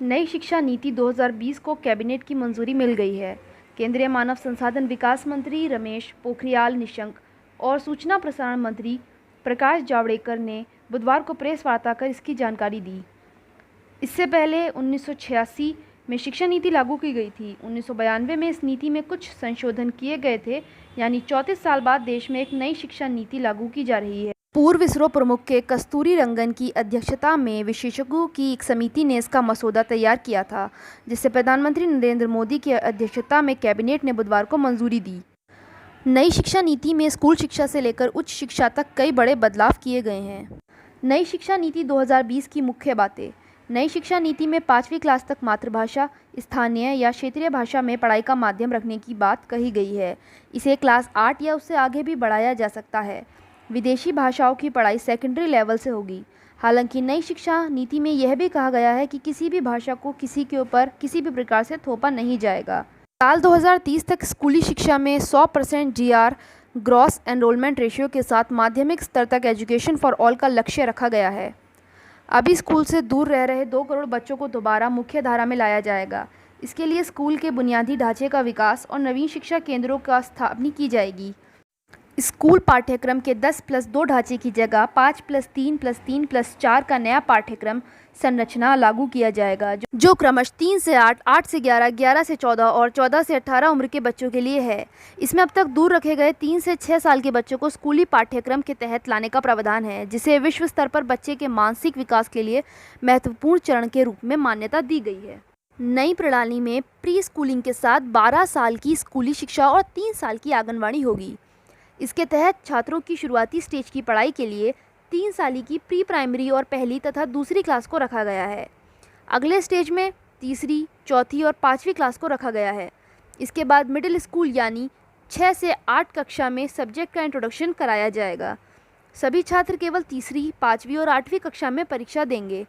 नई शिक्षा नीति 2020 को कैबिनेट की मंजूरी मिल गई है। केंद्रीय मानव संसाधन विकास मंत्री रमेश पोखरियाल निशंक और सूचना प्रसारण मंत्री प्रकाश जावड़ेकर ने बुधवार को प्रेस वार्ता कर इसकी जानकारी दी। इससे पहले 1986 में शिक्षा नीति लागू की गई थी। 1992 में इस नीति में कुछ संशोधन किए गए थे, यानी 34 साल बाद देश में एक नई शिक्षा नीति लागू की जा रही है। पूर्व इसरो प्रमुख के कस्तूरी रंगन की अध्यक्षता में विशेषज्ञों की एक समिति ने इसका मसौदा तैयार किया था, जिसे प्रधानमंत्री नरेंद्र मोदी की अध्यक्षता में कैबिनेट ने बुधवार को मंजूरी दी। नई शिक्षा नीति में स्कूल शिक्षा से लेकर उच्च शिक्षा तक कई बड़े बदलाव किए गए हैं। नई शिक्षा नीति 2020 की मुख्य बातें। नई शिक्षा नीति में 5वीं क्लास तक मातृभाषा, स्थानीय या क्षेत्रीय भाषा में पढ़ाई का माध्यम रखने की बात कही गई है। इसे क्लास 8 या उससे आगे भी बढ़ाया जा सकता है। विदेशी भाषाओं की पढ़ाई सेकेंडरी लेवल से होगी। हालांकि नई शिक्षा नीति में यह भी कहा गया है कि किसी भी भाषा को किसी के ऊपर किसी भी प्रकार से थोपा नहीं जाएगा। साल 2030 तक स्कूली शिक्षा में 100% GR ग्रॉस एनरोलमेंट रेशियो के साथ माध्यमिक स्तर तक एजुकेशन फॉर ऑल का लक्ष्य रखा गया है। अभी स्कूल से दूर रह रहे 2 करोड़ बच्चों को दोबारा मुख्य धारा में लाया जाएगा। इसके लिए स्कूल के बुनियादी ढांचे का विकास और नवीन शिक्षा केंद्रों का स्थापना की जाएगी। स्कूल पाठ्यक्रम के 10+2 ढांचे की जगह 5+3+3+4 का नया पाठ्यक्रम संरचना लागू किया जाएगा, जो क्रमश 3 से 8, 8 से 11, 11 से 14 और 14 से 18 उम्र के बच्चों के लिए है। इसमें अब तक दूर रखे गए 3 से 6 साल के बच्चों को स्कूली पाठ्यक्रम के तहत लाने का प्रावधान है, जिसे विश्व स्तर पर बच्चे के मानसिक विकास के लिए महत्वपूर्ण चरण के रूप में मान्यता दी गई है। नई प्रणाली में प्री स्कूलिंग के साथ 12 साल की स्कूली शिक्षा और 3 साल की आंगनबाड़ी होगी। इसके तहत छात्रों की शुरुआती स्टेज की पढ़ाई के लिए 3 साल की प्री प्राइमरी और पहली तथा दूसरी क्लास को रखा गया है। अगले स्टेज में तीसरी, चौथी और 5वीं क्लास को रखा गया है। इसके बाद मिडिल स्कूल यानी 6 से 8 कक्षा में सब्जेक्ट का इंट्रोडक्शन कराया जाएगा। सभी छात्र केवल तीसरी, 5वीं और 8वीं कक्षा में परीक्षा देंगे।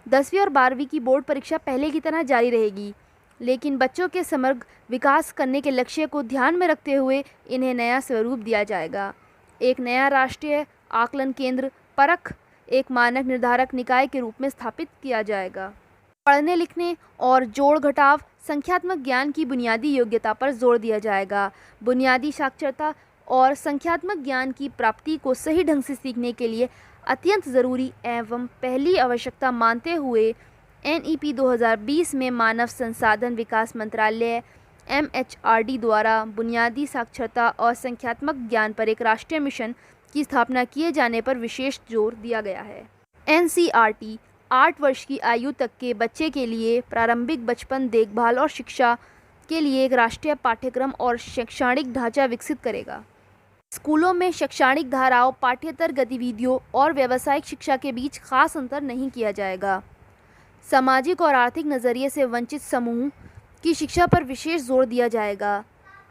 10वीं और 12वीं की बोर्ड परीक्षा पहले की तरह जारी रहेगी, लेकिन बच्चों के समग्र विकास करने के लक्ष्य को ध्यान में रखते हुए इन्हें नया स्वरूप दिया जाएगा। एक नया राष्ट्रीय आकलन केंद्र परख एक मानक निर्धारक निकाय के रूप में स्थापित किया जाएगा। पढ़ने लिखने और जोड़ घटाव संख्यात्मक ज्ञान की बुनियादी योग्यता पर जोर दिया जाएगा। बुनियादी साक्षरता और संख्यात्मक ज्ञान की प्राप्ति को सही ढंग से सीखने के लिए अत्यंत ज़रूरी एवं पहली आवश्यकता मानते हुए NEP 2020 में मानव संसाधन विकास मंत्रालय MHRD द्वारा बुनियादी साक्षरता और संख्यात्मक ज्ञान पर एक राष्ट्रीय मिशन की स्थापना किए जाने पर विशेष जोर दिया गया है। NCERT 8 वर्ष की आयु तक के बच्चे के लिए प्रारंभिक बचपन देखभाल और शिक्षा के लिए एक राष्ट्रीय पाठ्यक्रम और शैक्षणिक ढांचा विकसित करेगा। स्कूलों में शैक्षणिक धाराओं, पाठ्येतर गतिविधियों और व्यावसायिक शिक्षा के बीच खास अंतर नहीं किया जाएगा। सामाजिक और आर्थिक नज़रिए से वंचित समूह की शिक्षा पर विशेष जोर दिया जाएगा।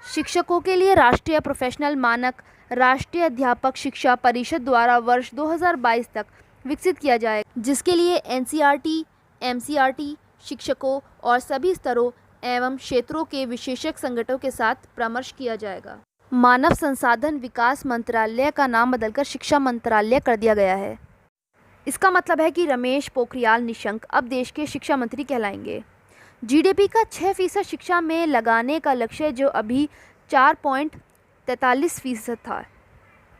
शिक्षकों के लिए राष्ट्रीय प्रोफेशनल मानक राष्ट्रीय अध्यापक शिक्षा परिषद द्वारा वर्ष 2022 तक विकसित किया जाएगा, जिसके लिए NCERT, MCERT शिक्षकों और सभी स्तरों एवं क्षेत्रों के विशेषज्ञ संगठनों के साथ परामर्श किया जाएगा। मानव संसाधन विकास मंत्रालय का नाम बदलकर शिक्षा मंत्रालय कर दिया गया है। इसका मतलब है कि रमेश पोखरियाल निशंक अब देश के शिक्षा मंत्री कहलाएंगे। GDP का 6% शिक्षा में लगाने का लक्ष्य, जो अभी 4.43% था।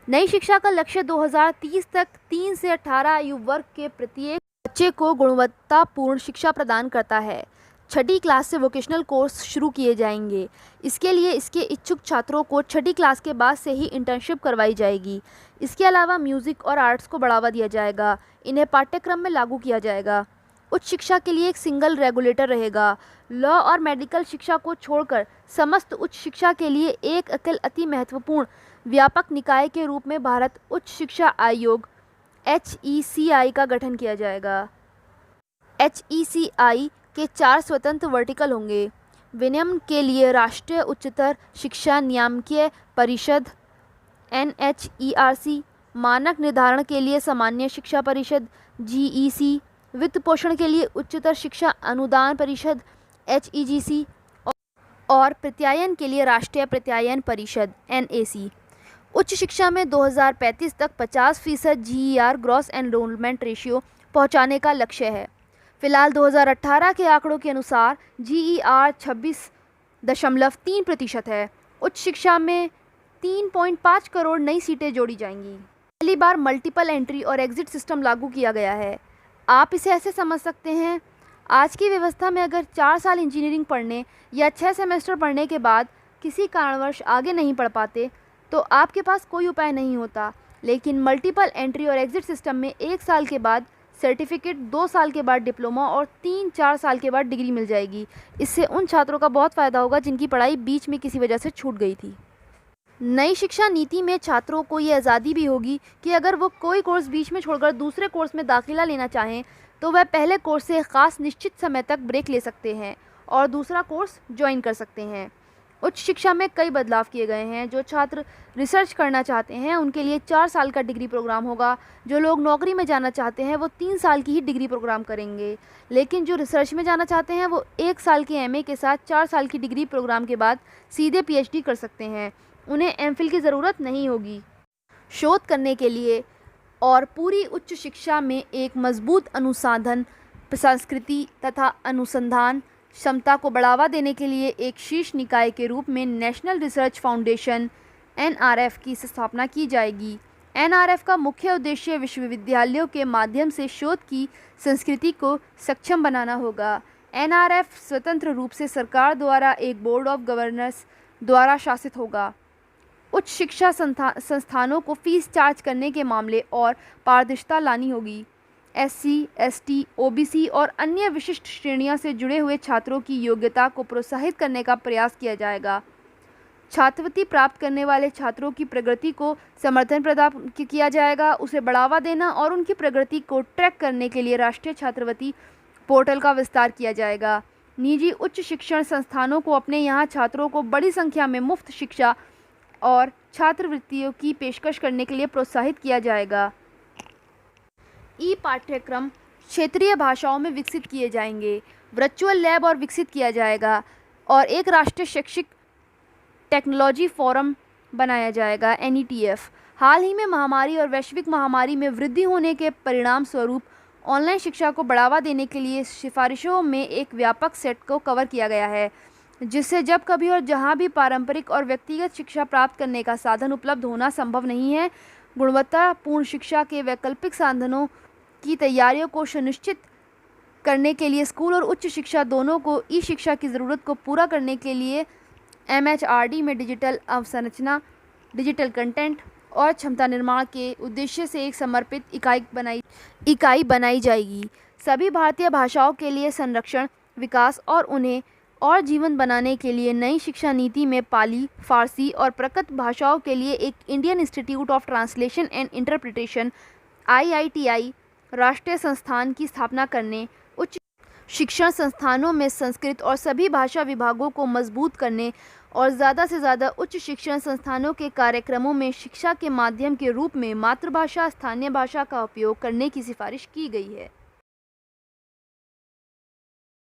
नई शिक्षा का लक्ष्य 2030 तक 3 से 18 आयु वर्ग के प्रत्येक बच्चे को गुणवत्तापूर्ण शिक्षा प्रदान करता है। 6ठी क्लास से वोकेशनल कोर्स शुरू किए जाएंगे। इसके लिए इसके इच्छुक छात्रों को 6ठी क्लास के बाद से ही इंटर्नशिप करवाई जाएगी। इसके अलावा म्यूज़िक और आर्ट्स को बढ़ावा दिया जाएगा। इन्हें पाठ्यक्रम में लागू किया जाएगा। उच्च शिक्षा के लिए एक सिंगल रेगुलेटर रहेगा। लॉ और मेडिकल शिक्षा को छोड़कर समस्त उच्च शिक्षा के लिए एक अकेले अति महत्वपूर्ण व्यापक निकाय के रूप में भारत उच्च शिक्षा आयोग HECI का गठन किया जाएगा। HECI के 4 स्वतंत्र वर्टिकल होंगे। विनियमन के लिए राष्ट्रीय उच्चतर शिक्षा नियामकीय परिषद NHERC, मानक निर्धारण के लिए सामान्य शिक्षा परिषद GEC, वित्त पोषण के लिए उच्चतर शिक्षा अनुदान परिषद HEGC और प्रत्यायन के लिए राष्ट्रीय प्रत्यायन परिषद NAC। उच्च शिक्षा में 2035 तक 50% GER ग्रॉस एनरोलमेंट रेशियो पहुंचाने का लक्ष्य है। फिलहाल 2018 के आंकड़ों के अनुसार GER 26.3% है। उच्च शिक्षा में 3.5 करोड़ नई सीटें जोड़ी जाएंगी। पहली बार मल्टीपल एंट्री और एग्जिट सिस्टम लागू किया गया है। आप इसे ऐसे समझ सकते हैं, आज की व्यवस्था में अगर 4 साल इंजीनियरिंग पढ़ने या 6 सेमेस्टर पढ़ने के बाद किसी कारणवश आगे नहीं पढ़ पाते तो आपके पास कोई उपाय नहीं होता, लेकिन मल्टीपल एंट्री और एग्जिट सिस्टम में 1 साल के बाद सर्टिफिकेट, 2 साल के बाद डिप्लोमा और 3-4 साल के बाद डिग्री मिल जाएगी। इससे उन छात्रों का बहुत फ़ायदा होगा जिनकी पढ़ाई बीच में किसी वजह से छूट गई थी। नई शिक्षा नीति में छात्रों को ये आज़ादी भी होगी कि अगर वो कोई कोर्स बीच में छोड़कर दूसरे कोर्स में दाखिला लेना चाहें तो वह पहले कोर्स से ख़ास निश्चित समय तक ब्रेक ले सकते हैं और दूसरा कोर्स ज्वाइन कर सकते हैं। उच्च शिक्षा में कई बदलाव किए गए हैं। जो छात्र रिसर्च करना चाहते हैं उनके लिए 4 साल का डिग्री प्रोग्राम होगा। जो लोग नौकरी में जाना चाहते हैं वो 3 साल की ही डिग्री प्रोग्राम करेंगे, लेकिन जो रिसर्च में जाना चाहते हैं वो 1 साल के MA के साथ 4 साल की डिग्री प्रोग्राम के बाद सीधे PhD कर सकते हैं। उन्हें MPhil की ज़रूरत नहीं होगी। शोध करने के लिए और पूरी उच्च शिक्षा में एक मजबूत अनुसंधान संस्कृति तथा अनुसंधान क्षमता को बढ़ावा देने के लिए एक शीर्ष निकाय के रूप में नेशनल रिसर्च फाउंडेशन NRF की स्थापना की जाएगी। NRF का मुख्य उद्देश्य विश्वविद्यालयों के माध्यम से शोध की संस्कृति को सक्षम बनाना होगा। NRF स्वतंत्र रूप से सरकार द्वारा एक बोर्ड ऑफ गवर्नर्स द्वारा शासित होगा। उच्च शिक्षा संस्थानों को फीस चार्ज करने के मामले और पारदर्शिता लानी होगी। SC, ST, OBC और अन्य विशिष्ट श्रेणियों से जुड़े हुए छात्रों की योग्यता को प्रोत्साहित करने का प्रयास किया जाएगा। छात्रवृत्ति प्राप्त करने वाले छात्रों की प्रगति को समर्थन प्रदान किया जाएगा। उसे बढ़ावा देना और उनकी प्रगति को ट्रैक करने के लिए राष्ट्रीय छात्रवृत्ति पोर्टल का विस्तार किया जाएगा। निजी उच्च शिक्षण संस्थानों को अपने यहाँ छात्रों को बड़ी संख्या में मुफ्त शिक्षा और छात्रवृत्तियों की पेशकश करने के लिए प्रोत्साहित किया जाएगा। पाठ्यक्रम क्षेत्रीय भाषाओं में विकसित किए जाएंगे। वर्चुअल लैब और विकसित किया जाएगा और एक राष्ट्रीय शैक्षिक टेक्नोलॉजी फोरम बनाया जाएगा NETF। हाल ही में महामारी और वैश्विक महामारी में वृद्धि होने के परिणाम स्वरूप ऑनलाइन शिक्षा को बढ़ावा देने के लिए सिफारिशों में एक व्यापक सेट को कवर किया गया है, जिससे जब कभी और जहां भी पारंपरिक और व्यक्तिगत शिक्षा प्राप्त करने का साधन उपलब्ध होना संभव नहीं है, गुणवत्तापूर्ण शिक्षा के वैकल्पिक साधनों की तैयारियों को सुनिश्चित करने के लिए स्कूल और उच्च शिक्षा दोनों को शिक्षा की ज़रूरत को पूरा करने के लिए MHRD में डिजिटल अवसंरचना, डिजिटल कंटेंट और क्षमता निर्माण के उद्देश्य से एक समर्पित इकाई बनाई जाएगी। सभी भारतीय भाषाओं के लिए संरक्षण, विकास और उन्हें और जीवन बनाने के लिए नई शिक्षा नीति में पाली, फारसी और प्रकृत भाषाओं के लिए एक Indian institute of translation and interpretation IITI राष्ट्रीय संस्थान की स्थापना करने, उच्च शिक्षण संस्थानों में संस्कृत और सभी भाषा विभागों को मजबूत करने और ज़्यादा से ज़्यादा उच्च शिक्षण संस्थानों के कार्यक्रमों में शिक्षा के माध्यम के रूप में मातृभाषा, स्थानीय भाषा का उपयोग करने की सिफारिश की गई है।